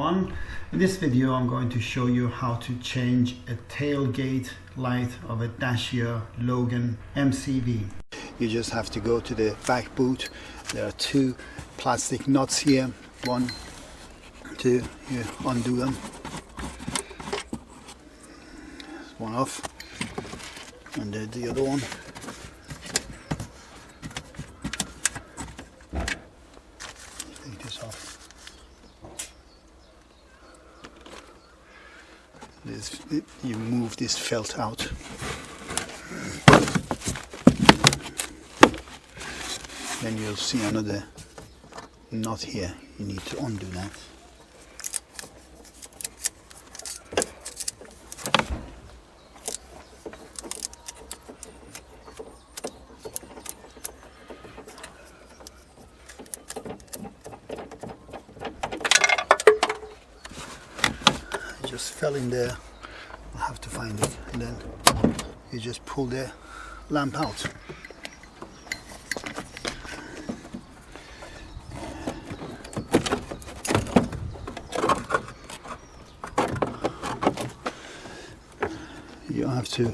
everyone. In this video I'm going to show you how to change a tailgate light of a Dacia Logan MCV. You just have to go to the back boot. There are two plastic nuts here. One, two, you undo them. One off, and then the other one. Take this off. You move this felt out. Then you'll see another knot here. You need to undo that. It just fell in there. I'll have to find it, and then you just pull the lamp out. You have to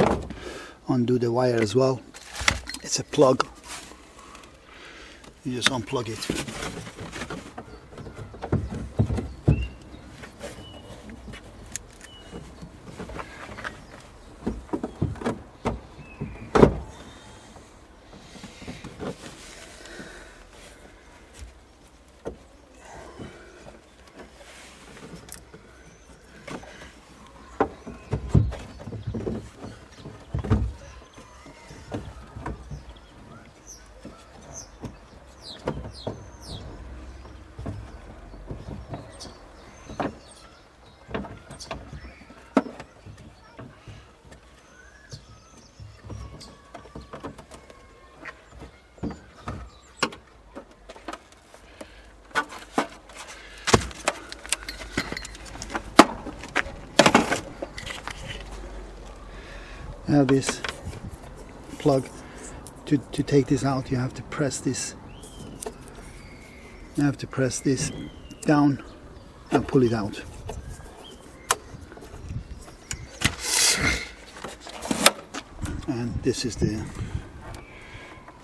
undo the wire as well. It's a plug. You just unplug it. Now this plug, to take this out, you have to press this. You have to press this down and pull it out. And this is the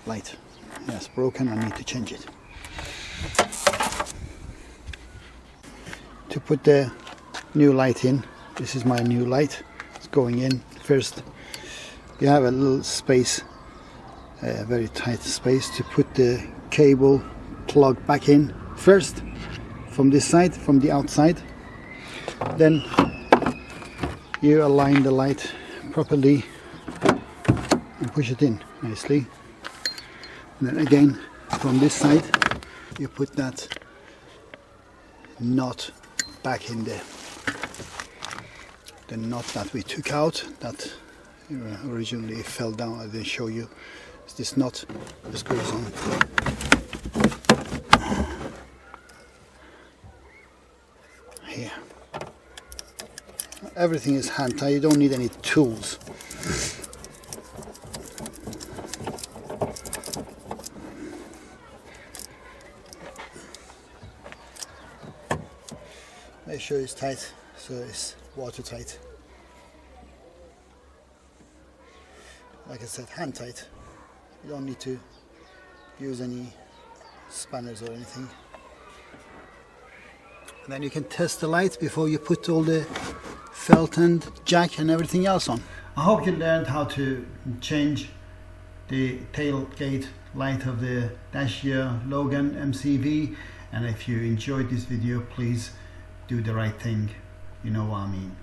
light. It's broken, I need to change it. To put the new light in, this is my new light. It's going in first. You have a little space, a very tight space, to put the cable plug back in first, from this side, from the outside. Then you align the light properly and push it in nicely. And then again from this side you put that knot back in there. The knot that we took out, that originally fell down, I didn't show you. This knot just goes on. Here. Everything is hand tied, you don't need any tools. Make sure it's tight, so it's watertight. Like I said, hand tight. You don't need to use any spanners or anything. And then you can test the light before you put all the felt and jack and everything else on. I hope you learned how to change the tailgate light of the Dacia Logan MCV, and if you enjoyed this video, please do the right thing. You know what I mean.